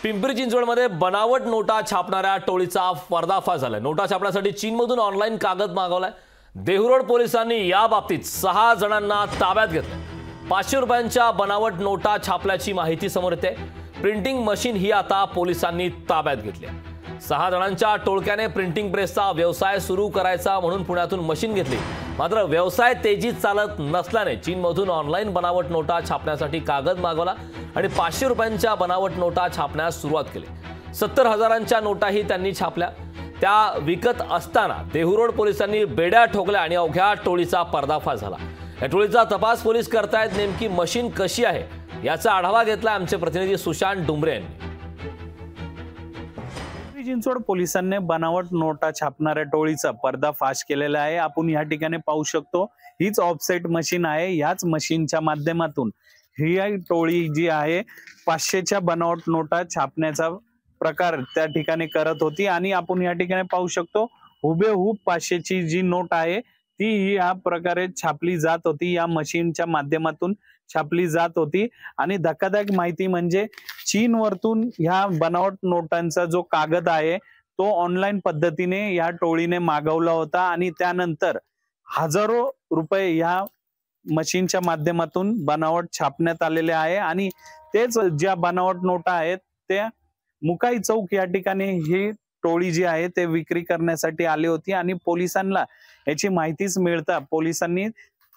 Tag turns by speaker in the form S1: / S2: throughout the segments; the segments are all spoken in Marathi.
S1: पिंपरी चिंचवडमध्ये बनावट नोटा छापणाऱ्या टोळीचा पर्दाफाश झालाय। नोटा छापण्यासाठी चीनमधून ऑनलाईन कागद मागवलाय। देहरोड पोलिसांनी या बाबतीत 6 जणांना ताब्यात घेतलं। 500 रुपयांच्या बनावट नोटा छापल्याची माहिती समोर येते। प्रिंटिंग मशीन ही आता पोलिसांनी ताब्यात घेतली आहे। 6 जणांच्या टोळक्याने प्रिंटिंग प्रेसचा व्यवसाय सुरू करायचा म्हणून पुण्यातून मशीन घेतली। मात्र व्यवसाय तेजीत चालत नसल्याने चीनमधून ऑनलाईन बनावट नोटा छापण्यासाठी कागद मागवला आणि 500 रुपयांच्या बनावट नोटा छापण्यास सुरुवात केली। 70,000च्या नोटाही त्यांनी छापल्या। त्या विकत असताना देहरोड पोलिसांनी बेड्या ठोकल्या आणि अवघ्या टोळीचा पर्दाफाश झाला। या टोळीचा तपास पोलीस करतायत। नेमकी मशीन कशी आहे याचा आढावा घेतला आमचे प्रतिनिधी सुशांत डुमरे यांनी।
S2: चिंचवड पोलिसांनी बनावट नोटा छापणाऱ्या टोळीचा पर्दाफाश केलेला आहे। आपण या ठिकाणी पाहू शकतो, हीच ऑफसेट मशीन आहे। याच मशीनच्या माध्यमातून ही टोळी जी आहे 500च्या बनावट नोटा छापण्याचा प्रकार त्या ठिकाणी करत होती आणि आपण या ठिकाणी पाहू शकतो हुबेहूब 500ची जी नोट आहे ती या प्रकारे छापली जात होती। या मशीनच्या माध्यमातून छापली जात होती आणि धक्कादायक माहिती म्हणजे चीनवरतून ह्या बनावट नोटांचा जो कागद आहे तो ऑनलाईन पद्धतीने या टोळीने मागवला होता आणि त्यानंतर हजारो रुपये या मशीनच्या माध्यमातून बनावट छापण्यात आलेले आहे आणि तेच ज्या बनावट नोटा आहेत त्या मुकाई चौक या ठिकाणी ही टोळी जी आहे ते विक्री करण्यासाठी आली होती आणि पोलिसांना याची माहितीच मिळता पोलिसांनी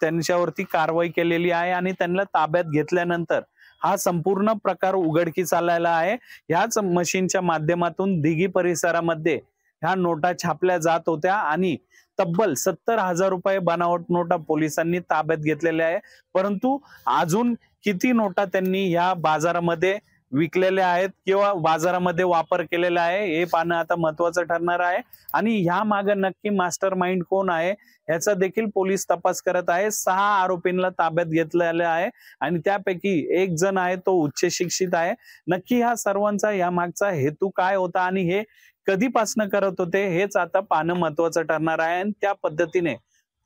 S2: त्यांच्यावरती कारवाई केलेली आहे आणि त्यांना ताब्यात घेतल्यानंतर हा संपूर्ण प्रकार उघडकीस आलेला आहे। ह्याच मशीनच्या माध्यमातून दिघी परिसरामध्ये ह्या नोटा छापल्या जात होत्या आणि तब्बल 70,000 रुपये बनावट नोटा पोलिसांनी ताब्यात घेतलेल्या आहे। परंतु अजून किती नोटा त्यांनी या बाजारामध्ये विकलेल्या आहेत किंवा बाजारामध्ये वापर केलेला आहे हे पाहणं आता महत्त्वाचं ठरणार आहे आणि ह्या मागे नक्की मास्टर माइंड कोण आहे याचा देखील पोलीस तपास करत आहे। 6 आरोपींना ताब्यात घेतलेले आहे आणि त्यापैकी एक जण आहे तो उच्च शिक्षित आहे। नक्की ह्या सर्वांचा या मागचा हेतू काय होता आणि हे कधीपासून करत होते हेच आता पाहणं महत्त्वाचं ठरणार आहे आणि त्या पद्धतीने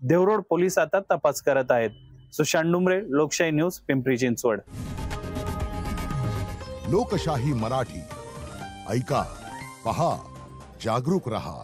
S2: देहरोड पोलीस आता तपास करत आहेत। सुशांत डुमरे, लोकशाही न्यूज, पिंपरी चिंचवड।
S3: लोकशाही मराठी ऐका, पहा, जागरूक रहा।